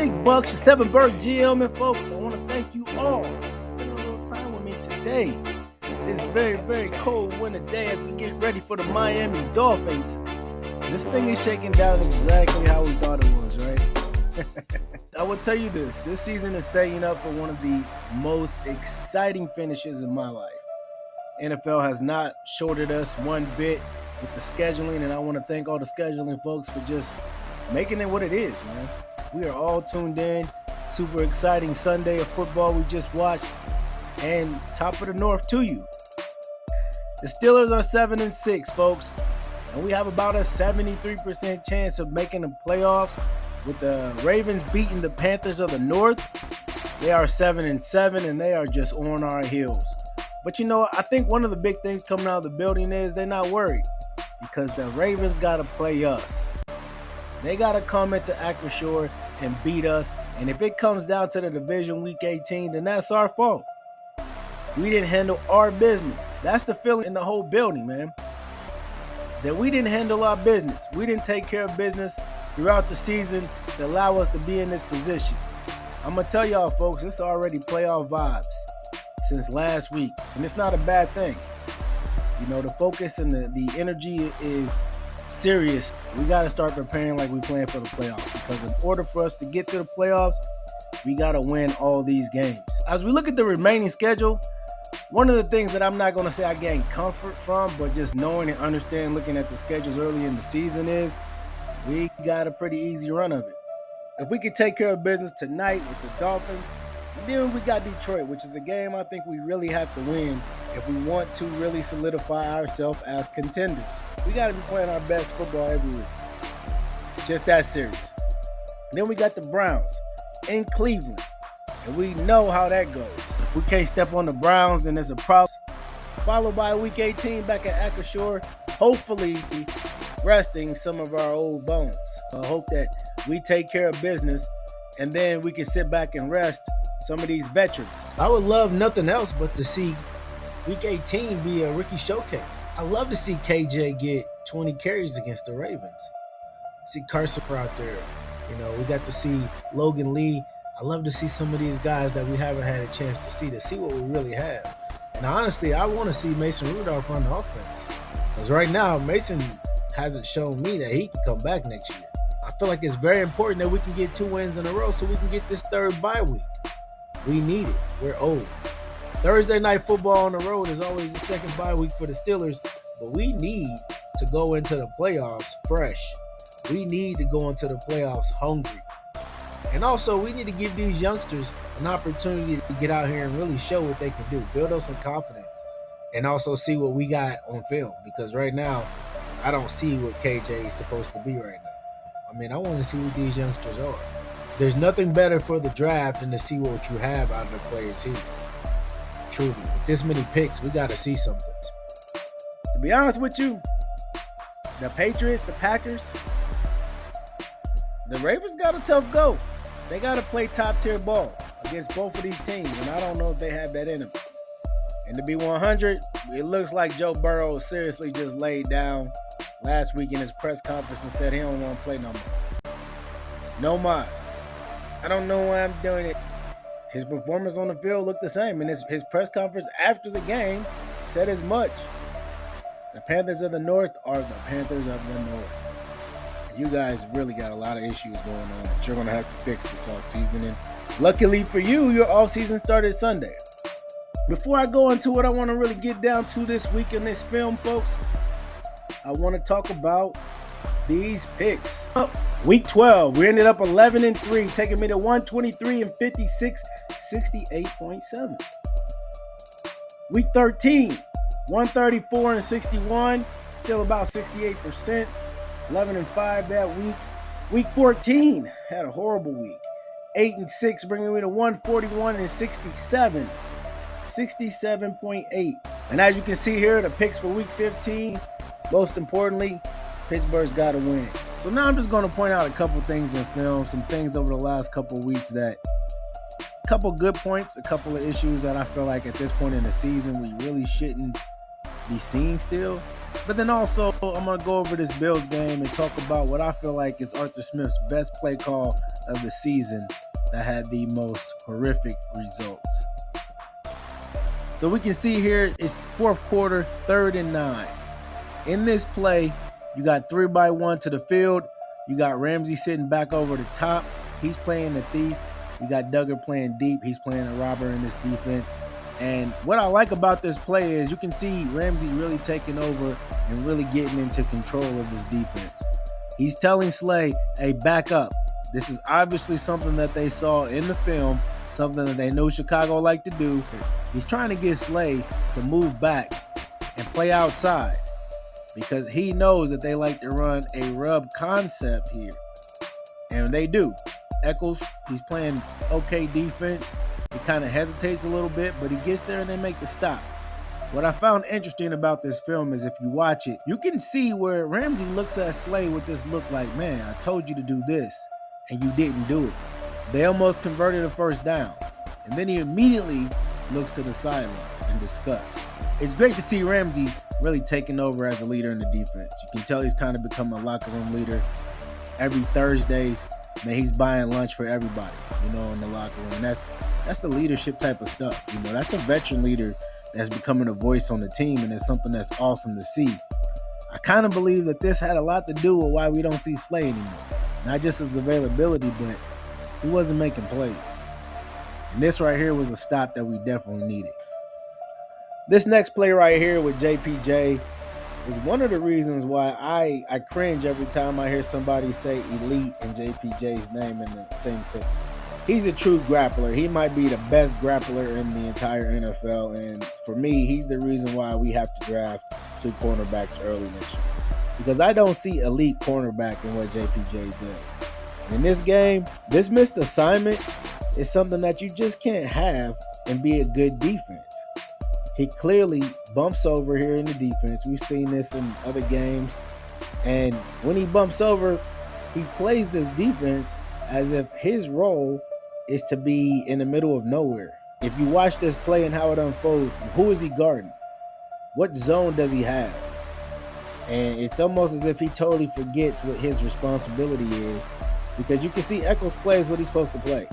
Big Bucks, your Seven Bird GM, and folks, I want to thank you all for spending a little time with me today. This very, very cold winter day as we get ready for the Miami Dolphins. This thing is shaking down exactly how we thought it was, right? I will tell you this season is setting up for one of the most exciting finishes in my life. NFL has not shorted us one bit with the scheduling, and I want to thank all the scheduling folks for just making it what it is, man. We are all tuned in. Super exciting Sunday of football we just watched, and top of the north to you. The Steelers are 7-6, folks, and we have about a 73% chance of making the playoffs. With the Ravens beating the Panthers of the North, they are 7-7, and they are just on our heels. But you know, I think one of the big things coming out of the building is they're not worried because the Ravens got to play us. They got to come into Acrisure and beat us. And if it comes down to the division week 18, then that's our fault. We didn't handle our business. That's the feeling in the whole building, man. That we didn't handle our business. We didn't take care of business throughout the season to allow us to be in this position. I'm going to tell y'all, folks, it's already playoff vibes since last week. And it's not a bad thing. You know, the focus and the energy is serious. We got to start preparing like we're playing for the playoffs, because in order for us to get to the playoffs, we got to win all these games. As we look at the remaining schedule, one of the things that I'm not going to say I gain comfort from, but just knowing and understanding, looking at the schedules early in the season, is we got a pretty easy run of it. If we could take care of business tonight with the Dolphins, then we got Detroit, which is a game I think we really have to win if we want to really solidify ourselves as contenders. We got to be playing our best football every week. Just that serious. Then we got the Browns in Cleveland, and we know how that goes. If we can't step on the Browns, then there's a problem. Followed by week 18 back at Acrisure, hopefully resting some of our old bones. I hope that we take care of business, and then we can sit back and rest some of these veterans. I would love nothing else but to see Week 18 be a rookie showcase. I love to see KJ get 20 carries against the Ravens. See Carson out there. You know, we got to see Logan Lee. I love to see some of these guys that we haven't had a chance to see what we really have. And honestly, I want to see Mason Rudolph run the offense. Because right now, Mason hasn't shown me that he can come back next year. I feel like it's very important that we can get 2 wins in a row so we can get this third bye week. We need it. We're old. Thursday night football on the road is always the second bye week for the Steelers, but we need to go into the playoffs fresh. We need to go into the playoffs hungry. And also, we need to give these youngsters an opportunity to get out here and really show what they can do, build up some confidence, and also see what we got on film. Because right now, I don't see what KJ is supposed to be right now. I mean, I want to see what these youngsters are. There's nothing better for the draft than to see what you have out of the players here. Truly, with this many picks, we got to see something. To be honest with you, the Patriots, the Packers, the Ravens got a tough go. They got to play top-tier ball against both of these teams, and I don't know if they have that in them. And to be 100, it looks like Joe Burrow seriously just laid down last week in his press conference and said he don't want to play no more. No mas. I don't know why I'm doing it. His performance on the field looked the same, and his press conference after the game said as much. The Panthers of the North are the Panthers of the North. And you guys really got a lot of issues going on that you're going to have to fix this offseason. And luckily for you, your offseason started Sunday. Before I go into what I want to really get down to this week in this film, folks, I want to talk about these picks. Week 12, we ended up 11-3, taking me to 123-56, 68.7. Week 13, 134-61, still about 68%, 11-5 that week. Week 14, had a horrible week, 8-6, bringing me to 141-67, 67.8. And as you can see here, the picks for week 15, most importantly, Pittsburgh's got to win. So now I'm just going to point out a couple things in film, some things over the last couple weeks that, a couple good points, a couple of issues that I feel like at this point in the season we really shouldn't be seeing still. But then also, I'm going to go over this Bills game and talk about what I feel like is Arthur Smith's best play call of the season that had the most horrific results. So we can see here, it's fourth quarter, 3rd and 9. In this play, you got 3-by-1 to the field. You got Ramsey sitting back over the top. He's playing the thief. You got Duggar playing deep. He's playing a robber in this defense. And what I like about this play is you can see Ramsey really taking over and really getting into control of this defense. He's telling Slay, hey, back up. This is obviously something that they saw in the film, something that they know Chicago like to do. He's trying to get Slay to move back and play outside because he knows that they like to run a rub concept here. And they do. Echols, he's playing okay defense. He kind of hesitates a little bit, but he gets there and they make the stop. What I found interesting about this film is if you watch it, you can see where Ramsey looks at Slay with this look like, man, I told you to do this, and you didn't do it. They almost converted a first down. And then he immediately looks to the sideline in disgust. It's great to see Ramsey really taking over as a leader in the defense. You can tell he's kind of become a locker room leader. Every Thursdays, man, he's buying lunch for everybody, in the locker room. And that's the leadership type of stuff. That's a veteran leader that's becoming a voice on the team, and it's something that's awesome to see. I kind of believe that this had a lot to do with why we don't see Slay anymore. Not just his availability, but he wasn't making plays. And this right here was a stop that we definitely needed. This next play right here with JPJ is one of the reasons why I cringe every time I hear somebody say elite and JPJ's name in the same sentence. He's a true grappler. He might be the best grappler in the entire NFL. And for me, he's the reason why we have to draft 2 cornerbacks early next year. Because I don't see elite cornerback in what JPJ does. In this game, this missed assignment is something that you just can't have and be a good defense. He clearly bumps over here in the defense. We've seen this in other games. And when he bumps over, he plays this defense as if his role is to be in the middle of nowhere. If you watch this play and how it unfolds, who is he guarding? What zone does he have? And it's almost as if he totally forgets what his responsibility is, because you can see Echols plays what he's supposed to play.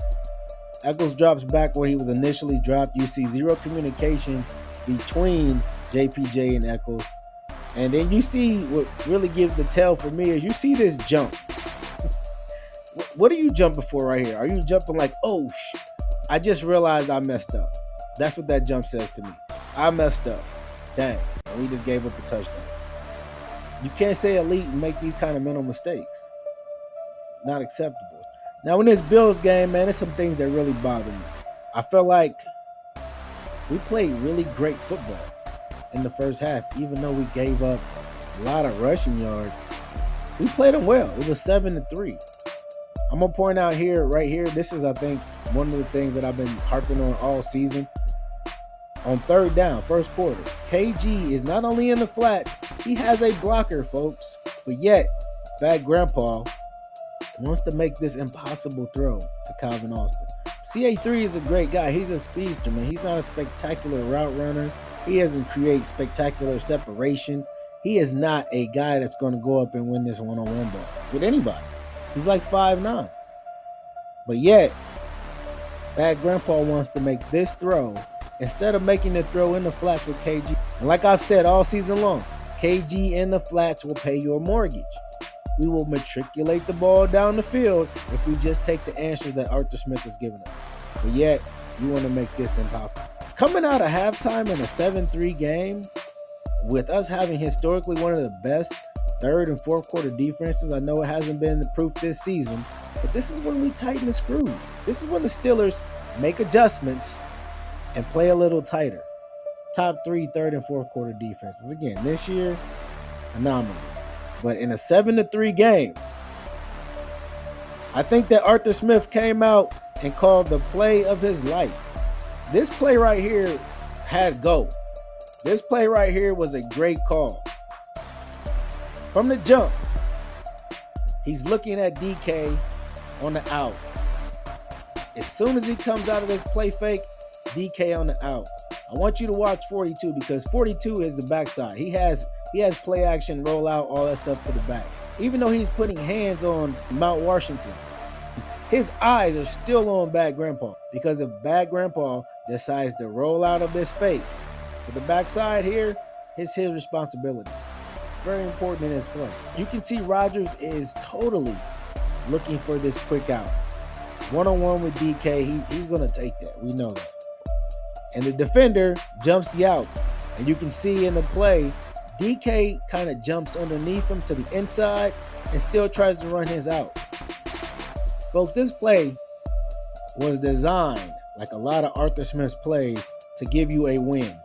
Echols drops back where he was initially dropped. You see zero communication between JPJ and Echols. And then you see what really gives the tell for me is you see this jump. What are you jumping for right here? Are you jumping like, oh, I just realized I messed up? That's what that jump says to me. I messed up. Dang. And we just gave up a touchdown. You can't say elite and make these kind of mental mistakes. Not acceptable. Now, in this Bills game, man, there's some things that really bother me. I felt like we played really great football in the first half, even though we gave up a lot of rushing yards. We played them well. It was 7-3. I'm going to point out right here, this is, I think, one of the things that I've been harping on all season. On 3rd down, first quarter, KG is not only in the flats, he has a blocker, folks. But yet, Bad Grandpa wants to make this impossible throw to Calvin Austin. CA3 is a great guy. He's a speedster, man. He's not a spectacular route runner. He doesn't create spectacular separation. He is not a guy that's going to go up and win this one-on-one ball with anybody. He's like 5'9". But yet, Bad Grandpa wants to make this throw instead of making the throw in the flats with KG. And like I've said all season long, KG in the flats will pay your mortgage. We will matriculate the ball down the field if we just take the answers that Arthur Smith has given us. But yet, you want to make this impossible. Coming out of halftime in a 7-3 game, with us having historically one of the best 3rd and 4th quarter defenses, I know it hasn't been the proof this season, but this is when we tighten the screws. This is when the Steelers make adjustments and play a little tighter. Top 3 3rd and 4th quarter defenses. Again, this year, anomalies. But in a 7-3 game, I think that Arthur Smith came out and called the play of his life. This play right here had go. This play right here was a great call. From the jump, he's looking at DK on the out. As soon as he comes out of this play fake, DK on the out. I want you to watch 42 because 42 is the backside. He has He has play action, roll out, all that stuff to the back. Even though he's putting hands on Mount Washington, his eyes are still on Bad Grandpa, because if Bad Grandpa decides to roll out of this fake to the backside here, it's his responsibility. It's very important in this play. You can see Rodgers is totally looking for this quick out. One-on-one with DK, he's going to take that. We know that. And the defender jumps the out. And you can see in the play, DK kind of jumps underneath him to the inside and still tries to run his out. Folks, this play was designed, like a lot of Arthur Smith's plays, to give you a win.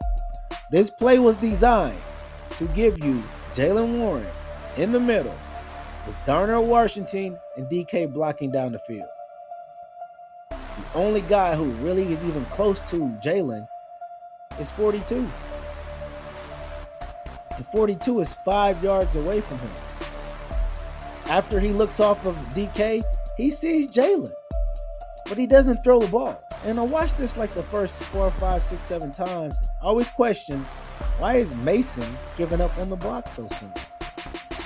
This play was designed to give you Jaylen Warren in the middle with Darnell Washington and DK blocking down the field. The only guy who really is even close to Jaylen is 42. And 42 is 5 yards away from him. After he looks off of DK, he sees Jaylen, but he doesn't throw the ball. And I watched this like the first 4, 5, 6, 7 times. I always question, why is Mason giving up on the block so soon?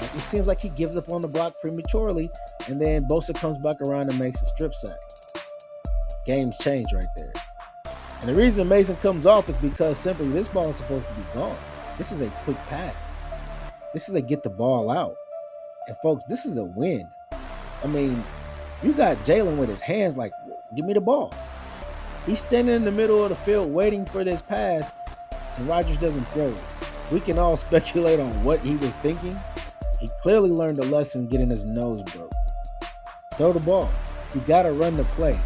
Like, it seems like he gives up on the block prematurely, and then Bosa comes back around and makes a strip sack. Games change right there. And the reason Mason comes off is because simply this ball is supposed to be gone. This is a quick pass. This is a get the ball out. And folks, this is a win. I mean, you got Jaylen with his hands like, give me the ball. He's standing in the middle of the field waiting for this pass, and Rodgers doesn't throw it. We can all speculate on what he was thinking. He clearly learned a lesson getting his nose broke. Throw the ball. You got to run the play.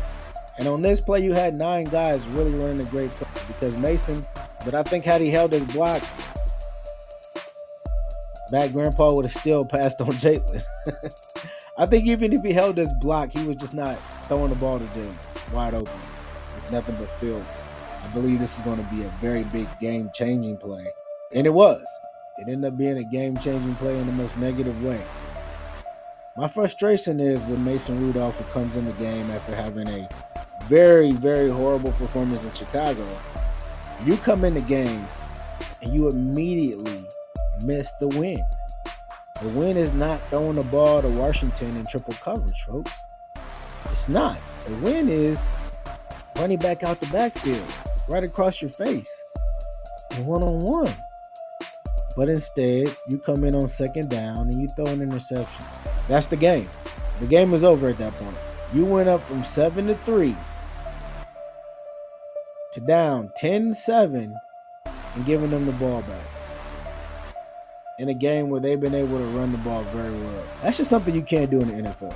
And on this play, you had 9 guys really running a great play because Mason, but I think had he held his block, Bad Grandpa would have still passed on Jaylen. I think even if he held his block, he was just not throwing the ball to Jaylen wide open with nothing but field. I believe this is going to be a very big game-changing play. And it was. It ended up being a game-changing play in the most negative way. My frustration is with Mason Rudolph, who comes in the game after having a very, very horrible performance in Chicago. You come in the game and you immediately miss the win. The win is not throwing the ball to Washington in triple coverage, folks. It's not. The win is running back out the backfield, right across your face, and one-on-one. But instead, you come in on second down and you throw an interception. That's the game. The game is over at that point. You went up from 7-3 to down 10-7 and giving them the ball back in a game where they've been able to run the ball very well. That's just something you can't do in the NFL.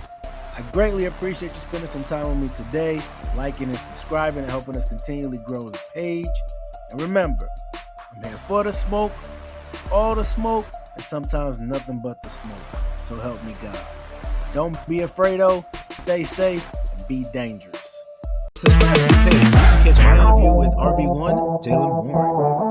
I greatly appreciate you spending some time with me today, liking and subscribing and helping us continually grow the page. And remember, I'm here for the smoke, all the smoke, and sometimes nothing but the smoke. So help me God. Don't be afraid though, stay safe, and be dangerous. Subscribe to the page so you can catch my interview with RB1 Jaylen Warren.